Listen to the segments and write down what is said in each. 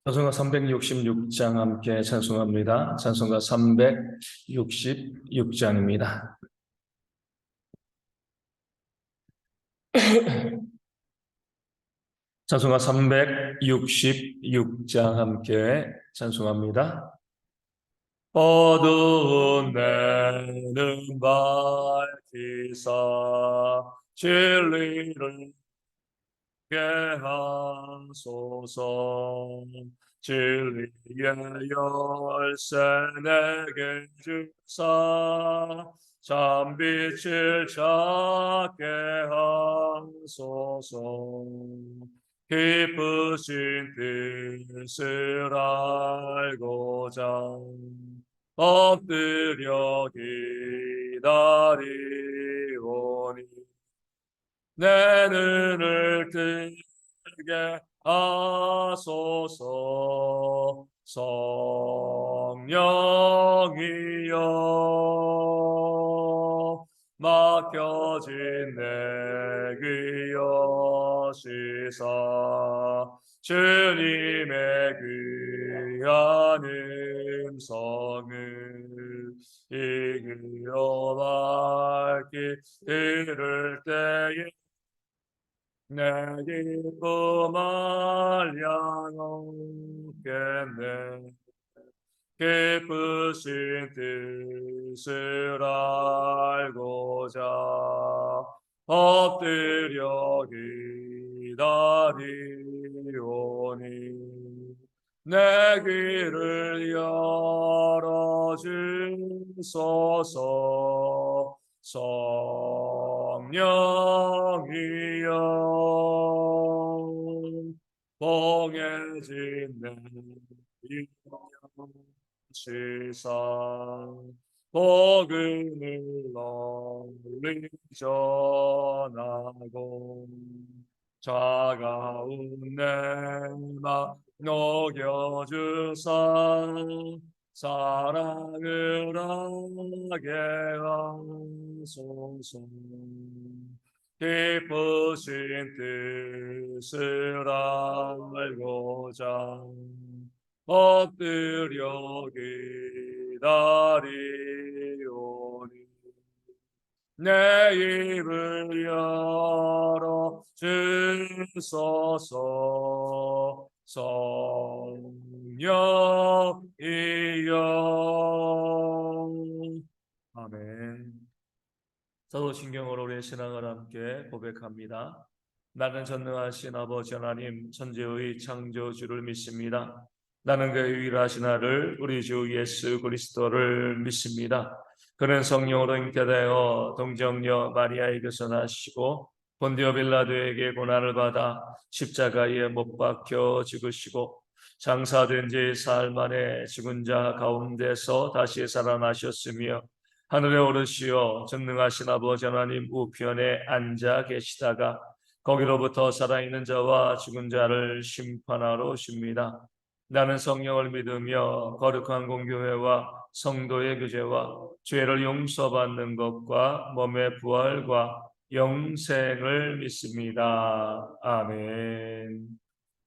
찬송가 366장 함께 찬송합니다. 찬송가 366장입니다. 찬송가 366장 함께 찬송합니다. 어두운 내는 밝히사 진리를 게 하소서. 진리의 열쇠 내게 주사 참빛을 찾게 하소서. 기쁘신 뜻을 알고자 엎드려 기다리오니 내 눈을 뜨게 하소서. 성령이여 맡겨진 내 귀 여시사 주님의 귀한 음성을 이기어 밝히 들을 때에 내 기쁨을 향하겠네. 기쁘신 뜻을 알고자 엎드려 기다리오니 내 귀를 열어주소서. 성령이여 봉해진 내 시사 복음을 널리 전하고 차가운 내 맘 녹여주사 사랑을 하게 하소서. 기쁘신 뜻을 알고자 엎드려 기다리오니 내 입을 열어 주소서. 성령이여. 아멘. 사도신경으로 우리의 신앙을 함께 고백합니다. 나는 전능하신 아버지 하나님 천지의 창조주를 믿습니다. 나는 그 유일하신 아들 우리 주 예수 그리스도를 믿습니다. 그는 성령으로 잉태되어 동정녀 마리아에게서 나시고 본디오 빌라도에게 고난을 받아 십자가에 못 박혀 죽으시고 장사된 지 사흘 만에 죽은 자 가운데서 다시 살아나셨으며 하늘에 오르시어 전능하신 아버지 하나님 우편에 앉아 계시다가 거기로부터 살아있는 자와 죽은 자를 심판하러 오십니다. 나는 성령을 믿으며 거룩한 공교회와 성도의 교제와 죄를 용서받는 것과 몸의 부활과 영생을 믿습니다. 아멘.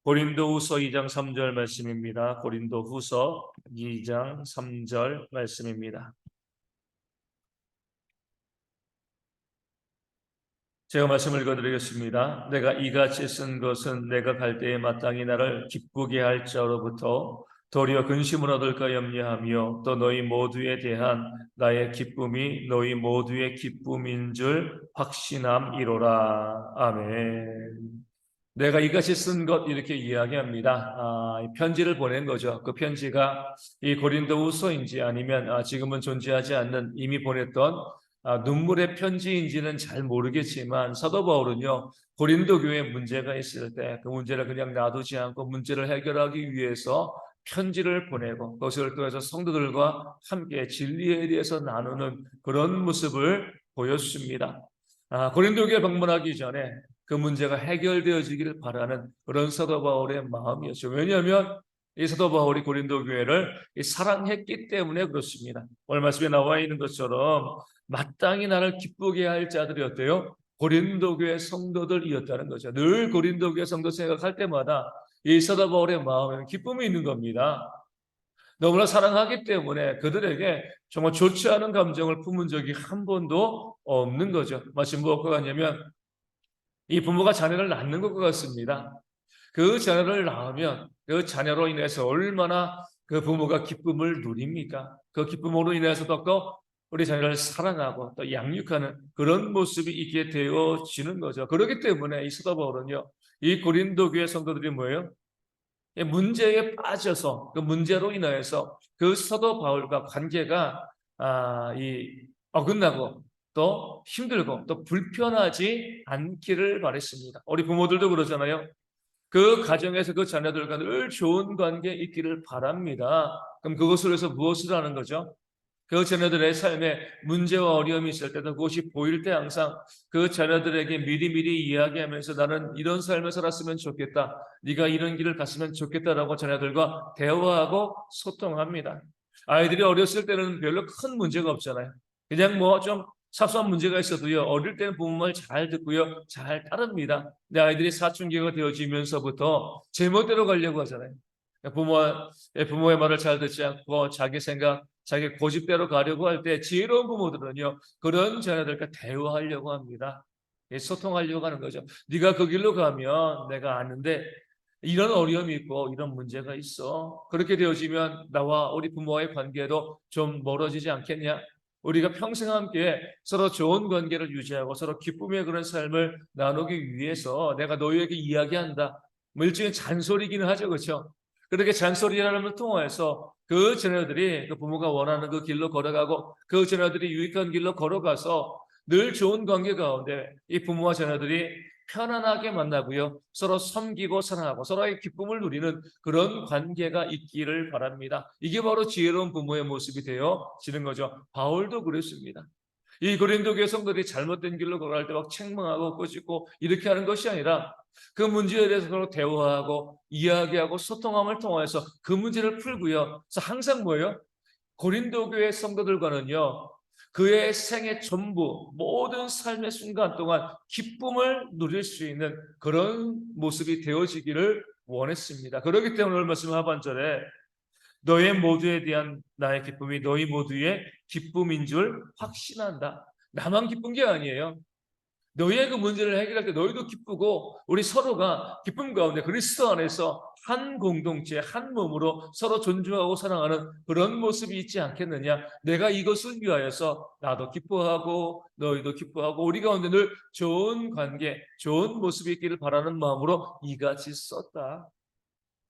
고린도후서 2장 3절 말씀입니다. 고린도후서 2장 3절 말씀입니다. 제가 말씀을 읽어드리겠습니다. 내가 이같이 쓴 것은 내가 갈 때에 마땅히 나를 기쁘게 할 자로부터 도리어 근심을 얻을까 염려하며 또 너희 모두에 대한 나의 기쁨이 너희 모두의 기쁨인 줄 확신함이로라. 아멘. 내가 이같이 쓴 것 이렇게 이야기합니다. 편지를 보낸 거죠. 그 편지가 이 고린도후서인지 아니면 지금은 존재하지 않는 이미 보냈던 눈물의 편지인지는 잘 모르겠지만 사도 바울은요 고린도 교회에 문제가 있을 때 그 문제를 그냥 놔두지 않고 문제를 해결하기 위해서 편지를 보내고 그것을 통해서 성도들과 함께 진리에 대해서 나누는 그런 모습을 보였습니다. 고린도 교회 방문하기 전에 그 문제가 해결되어지기를 바라는 그런 사도 바울의 마음이었죠. 왜냐하면 이 사도 바울이 고린도 교회를 사랑했기 때문에 그렇습니다. 오늘 말씀에 나와 있는 것처럼 마땅히 나를 기쁘게 할 자들이었대요. 고린도 교회 성도들이었다는 거죠. 늘 고린도 교회 성도 생각할 때마다 이 사도 바울의 마음에는 기쁨이 있는 겁니다. 너무나 사랑하기 때문에 그들에게 정말 좋지 않은 감정을 품은 적이 한 번도 없는 거죠. 마치 무엇과 같냐면 이 부모가 자녀를 낳는 것과 같습니다. 그 자녀를 낳으면 그 자녀로 인해서 얼마나 그 부모가 기쁨을 누립니까? 그 기쁨으로 인해서 더 우리 자녀를 사랑하고 또 양육하는 그런 모습이 있게 되어지는 거죠. 그렇기 때문에 이 사도 바울은요, 이 고린도 교회 성도들이 뭐예요? 문제에 빠져서 그 문제로 인하여서 그 사도 바울과 관계가 어긋나고 또 힘들고 또 불편하지 않기를 바랬습니다. 우리 부모들도 그러잖아요. 그 가정에서 그 자녀들과 늘 좋은 관계 있기를 바랍니다. 그럼 그것을 위해서 무엇을 하는 거죠? 그 자녀들의 삶에 문제와 어려움이 있을 때도 그것이 보일 때 항상 그 자녀들에게 미리미리 이야기하면서 나는 이런 삶을 살았으면 좋겠다. 네가 이런 길을 갔으면 좋겠다라고 자녀들과 대화하고 소통합니다. 아이들이 어렸을 때는 별로 큰 문제가 없잖아요. 그냥 뭐 좀 사소한 문제가 있어도요. 어릴 때는 부모 말 잘 듣고요. 잘 따릅니다. 근데 아이들이 사춘기가 되어지면서부터 제멋대로 가려고 하잖아요. 부모의 말을 잘 듣지 않고 자기 생각, 자기 고집대로 가려고 할 때 지혜로운 부모들은요, 그런 자녀들과 대화하려고 합니다. 소통하려고 하는 거죠. 네가 그 길로 가면 내가 아는데 이런 어려움이 있고 이런 문제가 있어. 그렇게 되어지면 나와 우리 부모와의 관계도 좀 멀어지지 않겠냐? 우리가 평생 함께 서로 좋은 관계를 유지하고 서로 기쁨의 그런 삶을 나누기 위해서 내가 너희에게 이야기한다. 뭐 일종의 잔소리기는 하죠, 그렇죠? 그렇게 잔소리라는 통해서 그 자녀들이 그 부모가 원하는 그 길로 걸어가고 그 자녀들이 유익한 길로 걸어가서 늘 좋은 관계 가운데 이 부모와 자녀들이 편안하게 만나고요. 서로 섬기고 사랑하고 서로의 기쁨을 누리는 그런 관계가 있기를 바랍니다. 이게 바로 지혜로운 부모의 모습이 되어지는 거죠. 바울도 그랬습니다. 이 고린도 교회 성도들이 잘못된 길로 걸어갈 때 막 책망하고 꼬집고 이렇게 하는 것이 아니라 그 문제에 대해서 서로 대화하고 이야기하고 소통함을 통해서 그 문제를 풀고요. 그래서 항상 뭐예요? 고린도 교회 성도들과는요, 그의 생애 전부 모든 삶의 순간 동안 기쁨을 누릴 수 있는 그런 모습이 되어지기를 원했습니다. 그렇기 때문에 오늘 말씀 하반절에 너희 모두에 대한 나의 기쁨이 너희 모두의 기쁨인 줄 확신한다. 나만 기쁜 게 아니에요. 너희의 그 문제를 해결할 때 너희도 기쁘고 우리 서로가 기쁨 가운데 그리스도 안에서 한 공동체, 한 몸으로 서로 존중하고 사랑하는 그런 모습이 있지 않겠느냐. 내가 이것을 위하여서 나도 기뻐하고 너희도 기뻐하고 우리 가운데 늘 좋은 관계, 좋은 모습이 있기를 바라는 마음으로 이같이 썼다.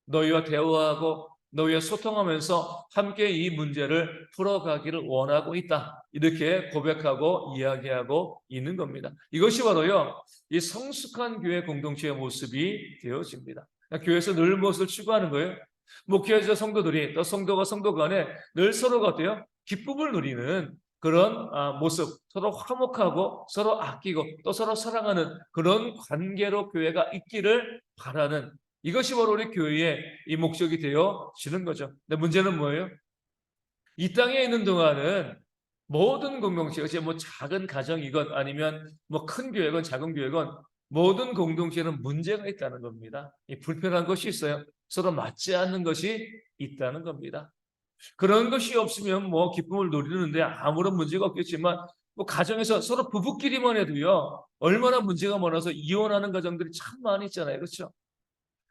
너희와 대화하고 너희와 소통하면서 함께 이 문제를 풀어가기를 원하고 있다. 이렇게 고백하고 이야기하고 있는 겁니다. 이것이 바로요, 이 성숙한 교회 공동체의 모습이 되어집니다. 교회에서 늘 무엇을 추구하는 거예요? 목회자 성도들이 또 성도가 성도 간에 늘 서로가 어때요? 기쁨을 누리는 그런 모습, 서로 화목하고 서로 아끼고 또 서로 사랑하는 그런 관계로 교회가 있기를 바라는 이것이 바로 우리 교회의 이 목적이 되어지는 거죠. 근데 문제는 뭐예요? 이 땅에 있는 동안은 모든 공동체, 뭐 작은 가정이건 아니면 뭐 큰 교회건 작은 교회건 모든 공동체는 문제가 있다는 겁니다. 이 불편한 것이 있어요. 서로 맞지 않는 것이 있다는 겁니다. 그런 것이 없으면 뭐 기쁨을 누리는데 아무런 문제가 없겠지만 뭐 가정에서 서로 부부끼리만 해도요 얼마나 문제가 많아서 이혼하는 가정들이 참 많이 있잖아요. 그렇죠?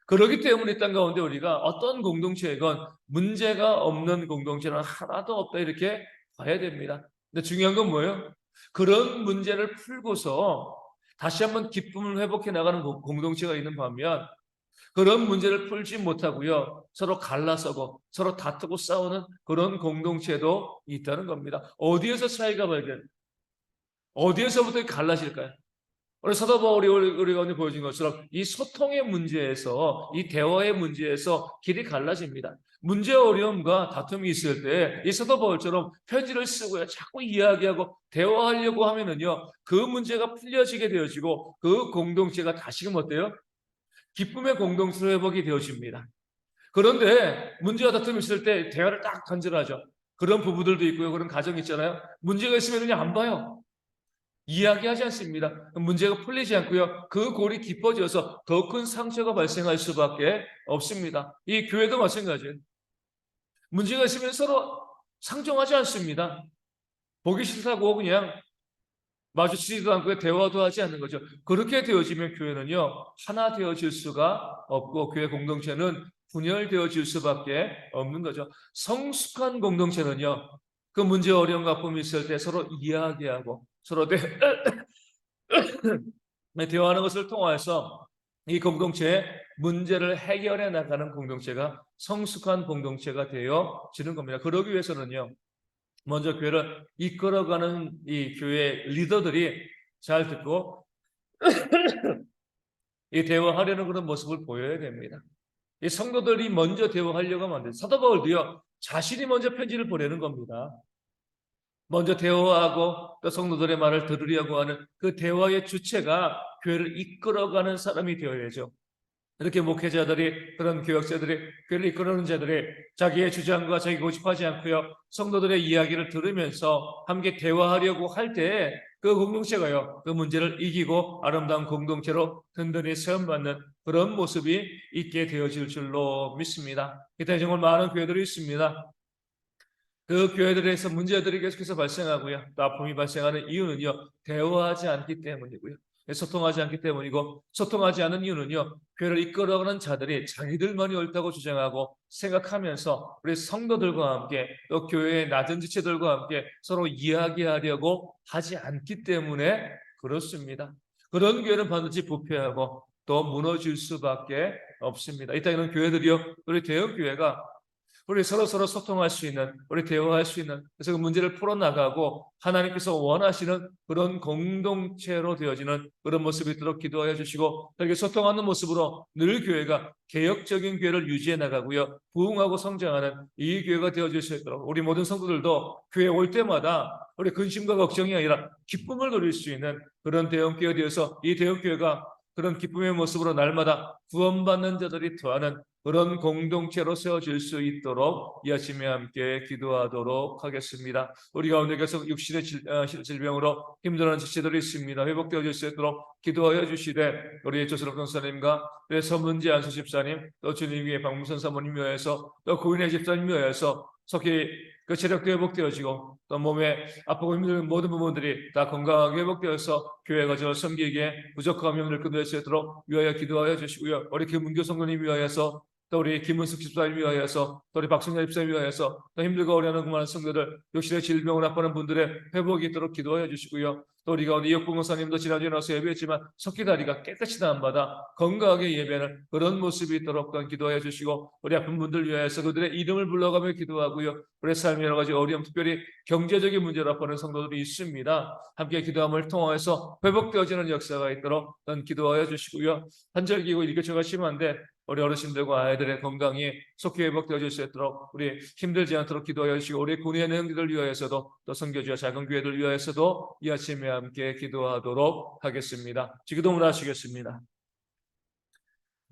그렇기 때문에 이 땅 가운데 우리가 어떤 공동체건 문제가 없는 공동체는 하나도 없다 이렇게 봐야 됩니다. 근데 중요한 건 뭐예요? 그런 문제를 풀고서 다시 한번 기쁨을 회복해 나가는 공동체가 있는 반면 그런 문제를 풀지 못하고요. 서로 갈라서고 서로 다투고 싸우는 그런 공동체도 있다는 겁니다. 어디에서 차이가 어디에서부터 갈라질까요? 오늘 사도 바울이 우리가 오늘 보여준 것처럼 이 소통의 문제에서 이 대화의 문제에서 길이 갈라집니다. 문제 어려움과 다툼이 있을 때 이 사도 바울처럼 편지를 쓰고요. 자꾸 이야기하고 대화하려고 하면은요. 그 문제가 풀려지게 되어지고 그 공동체가 다시금 어때요? 기쁨의 공동체로 회복이 되어집니다. 그런데 문제와 다툼이 있을 때 대화를 딱 간절하죠. 그런 부부들도 있고요. 그런 가정이 있잖아요. 문제가 있으면 그냥 안 봐요. 이야기하지 않습니다. 문제가 풀리지 않고요. 그 골이 깊어져서 더 큰 상처가 발생할 수밖에 없습니다. 이 교회도 마찬가지예요. 문제가 있으면 서로 상종하지 않습니다. 보기 싫다고 그냥 마주치지도 않고 대화도 하지 않는 거죠. 그렇게 되어지면 교회는요, 하나 되어질 수가 없고 교회 공동체는 분열되어질 수밖에 없는 거죠. 성숙한 공동체는요, 그 문제 어려움과 아픔이 있을 때 서로 이야기하고 서로 대화하는 것을 통해서 이 공동체의 문제를 해결해 나가는 공동체가 성숙한 공동체가 되어지는 겁니다. 그러기 위해서는요, 먼저 교회를 이끌어가는 이 교회 리더들이 잘 듣고 이 대화하려는 그런 모습을 보여야 됩니다. 이 성도들이 먼저 대화하려고 하면 안 돼요. 사도 바울도요, 자신이 먼저 편지를 보내는 겁니다. 먼저 대화하고 또 성도들의 말을 들으려고 하는 그 대화의 주체가 교회를 이끌어가는 사람이 되어야죠. 이렇게 목회자들이, 그런 교역자들이, 교회를 이끌어가는 자들이 자기의 주장과 자기 고집하지 않고요, 성도들의 이야기를 들으면서 함께 대화하려고 할 때 그 공동체가요, 그 문제를 이기고 아름다운 공동체로 든든히 세움받는 그런 모습이 있게 되어질 줄로 믿습니다. 이때 정말 많은 교회들이 있습니다. 그 교회들에서 문제들이 계속해서 발생하고요, 또 아픔이 발생하는 이유는요, 대화하지 않기 때문이고요, 소통하지 않기 때문이고, 소통하지 않은 이유는요, 교회를 이끌어가는 자들이 자기들만이 옳다고 주장하고 생각하면서 우리 성도들과 함께 또 교회의 낮은 지체들과 함께 서로 이야기하려고 하지 않기 때문에 그렇습니다. 그런 교회는 반드시 부패하고 또 무너질 수밖에 없습니다. 이 땅에는 교회들이요, 우리 대형 교회가 우리 서로 소통할 수 있는, 우리 대화할 수 있는, 그래서 그 문제를 풀어나가고 하나님께서 원하시는 그런 공동체로 되어지는 그런 모습이 있도록 기도하여 주시고, 이렇게 소통하는 모습으로 늘 교회가 개혁적인 교회를 유지해 나가고요, 부흥하고 성장하는 이 교회가 되어질 수 있도록 우리 모든 성도들도 교회 올 때마다 우리 근심과 걱정이 아니라 기쁨을 누릴 수 있는 그런 대형교회가 되어서 이 대형교회가 그런 기쁨의 모습으로 날마다 구원받는 자들이 더하는 그런 공동체로 세워질 수 있도록 이 아침에 함께 기도하도록 하겠습니다. 우리 가운데 계속 육신의 질병으로 힘들어하는 지체들이 있습니다. 회복되어질 수 있도록 기도하여 주시되, 우리 조선업 권사님과 우리 서문지 안수 집사님, 또 주님 위에 박문선 사모님 위하여서, 또 고인의 집사님 위하여서 속히 그 체력도 회복되어지고 또 몸에 아프고 힘든 모든 부분들이 다 건강하게 회복되어서 교회가 저 섬기기에 부족함이 없는 그들 수 있도록 위하여 기도하여 주시고요. 우리 김문교 성도님 위하여서, 또 우리 김은숙 집사님 위하여서, 또 우리 박성렬 집사님 위하여서, 또 힘들고 어려운 그 많은 성도들, 육신의 질병을 아파하는 분들의 회복이 있도록 기도하여 주시고요. 또 우리 가운데 이혁봉 목사님도 지난주에 나와서 예배했지만 석기다리가 깨끗이 나음받아 건강하게 예배하는 그런 모습이 있도록 또한 기도하여 주시고, 우리 아픈 분들 위하여서 그들의 이름을 불러가며 기도하고요. 우리 삶의 여러 가지 어려움, 특별히 경제적인 문제로 아파하는 성도들이 있습니다. 함께 기도함을 통해서 회복되어지는 역사가 있도록 또한 기도하여 주시고요. 한절기고 일교차가 심한데 우리 어르신들과 아이들의 건강이 속히 회복되어질 수 있도록 우리 힘들지 않도록 기도하여 주시고, 우리 군의 내용들을 위하여서도, 또 선교지와 작은 교회들 위하여서도 이 아침에 함께 기도하도록 하겠습니다. 기도문 하시겠습니다.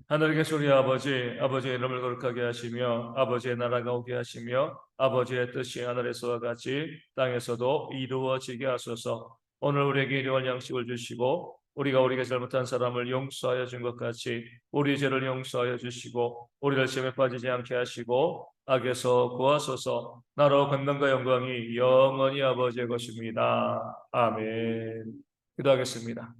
하늘에 계신 우리 아버지, 아버지의 이름을 거룩하게 하시며 아버지의 나라가 오게 하시며 아버지의 뜻이 하늘에서와 같이 땅에서도 이루어지게 하소서. 오늘 우리에게 일용할 양식을 주시고 우리가 잘못한 사람을 용서하여 준 것 같이 우리 죄를 용서하여 주시고 우리를 시험에 빠지지 않게 하시고 악에서 구하소서. 나로 건강과 영광이 영원히 아버지의 것입니다. 아멘. 기도하겠습니다.